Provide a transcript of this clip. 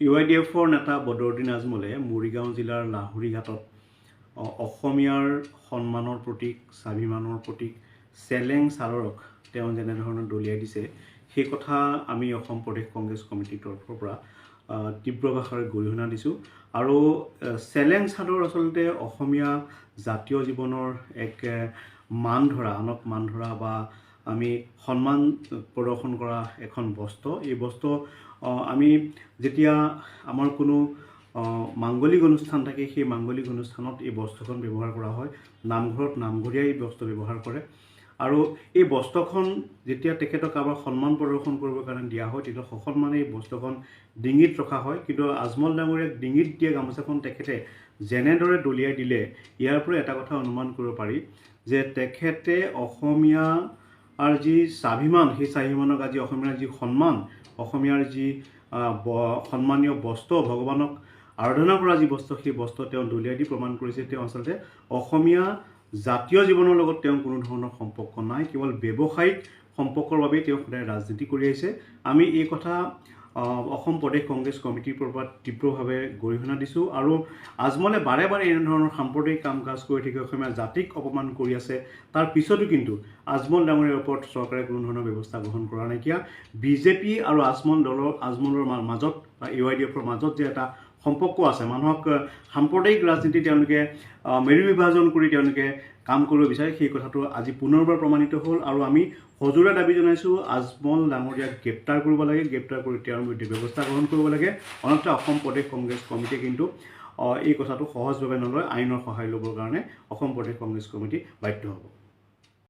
AIUDFৰ নেতা বদৰুদ্দিন আজমলে মৰিগাঁও জিলাৰ লাহুৰীঘাটত অসমীয়াৰ সন্মানৰ প্ৰতীক, স্বাভিমানৰ প্ৰতীক চেলেং চাদৰক তেওঁ যেনেধৰণে দলিয়াই দিছে সেই কথা আমি অসম প্ৰদেশ কংগ্ৰেছ কমিটিৰ তৰফৰ পৰা তীব্ৰ ভাষাৰে গৰিহণা দিছোঁ। আৰু চেলেং চাদৰ আচলতে অসমীয়া জাতীয় জীৱনৰ এক মান ধৰা, আনক মান ধৰা বা আমি সন্মান প্ৰদৰ্শন কৰা এখন বস্ত্ৰ। এই বস্ত্ৰ আমি যেতিয়া আমাৰ কোনো মাংগলিক অনুষ্ঠান থাকে সেই মাংগলিক অনুষ্ঠানত এই বস্ত্ৰখন ব্যৱহাৰ কৰা হয়। নামঘৰত নামঘৰীয়াই এই বস্ত্ৰ ব্যৱহাৰ কৰে। আৰু এই বস্ত্ৰখন যেতিয়া তেখেতক কাৰোবাৰ সন্মান প্ৰদৰ্শন কৰিবৰ কাৰণে দিয়া হয় তেতিয়া সসন্মানে এই বস্ত্ৰখন ডিঙিত ৰখা হয়। কিন্তু আজমল ডাঙৰীয়াক ডিঙিত দিয়া গামোচাখন তেখেতে যেনেদৰে দলিয়াই দিলে ইয়াৰ পৰা এটা কথা অনুমান কৰিব পাৰি যে তেখেতে অসমীয়াৰ যি স্বাভিমান সেই স্বাভিমানক আজি অসমীয়াৰ যি সন্মান, অসমীয়াৰ যি সন্মানীয় বস্ত্ৰ, ভগৱানক আৰাধনা কৰা যি বস্ত্ৰ সেই বস্ত্ৰ তেওঁ দলিয়াই দি প্ৰমাণ কৰিছে তেওঁ আচলতে অসমীয়া জাতীয় জীৱনৰ লগত তেওঁ কোনো ধৰণৰ সম্পৰ্ক নাই, কেৱল ব্যৱসায়িক সম্পৰ্কৰ বাবেই তেওঁ সদায় ৰাজনীতি কৰি আহিছে। আমি এই কথা অসম প্ৰদেশ কংগ্ৰেছ কমিটিৰ পৰা তীব্ৰভাৱে গৰিহণা দিছোঁ। আৰু আজমলে বাৰে বাৰে এনেধৰণৰ সাম্প্ৰদায়িক কাম কাজ কৰি থাকি অসমীয়া জাতিক অপমান কৰি আছে। তাৰ পিছতো কিন্তু আজমল ডাঙৰীয়াৰ ওপৰত চৰকাৰে কোনো ধৰণৰ ব্যৱস্থা গ্ৰহণ কৰা নাইকিয়া। বিজেপি আৰু আজমলৰ মাজত বা AIUDFৰ মাজত যে এটা সম্পৰ্ক আছে, মানুহক সাম্প্ৰদায়িক ৰাজনীতি তেওঁলোকে মেৰু বিভাজন কৰি তেওঁলোকে কাম কৰিব বিচাৰে, সেই কথাটো আজি পুনৰবাৰ প্ৰমাণিত হ'ল। আৰু আমি সজোৰে দাবী জনাইছোঁ আজমল ডাঙৰীয়াক গ্ৰেপ্তাৰ কৰিব লাগে, গ্ৰেপ্তাৰ কৰি তেওঁৰ বিৰুদ্ধে ব্যৱস্থা গ্ৰহণ কৰিব লাগে। অন্যথা অসম প্ৰদেশ কংগ্ৰেছ কমিটিয়ে কিন্তু এই কথাটো সহজভাৱে নলয়, আইনৰ সহায় ল'বৰ কাৰণে অসম প্ৰদেশ কংগ্ৰেছ কমিটি বাধ্য হ'ব।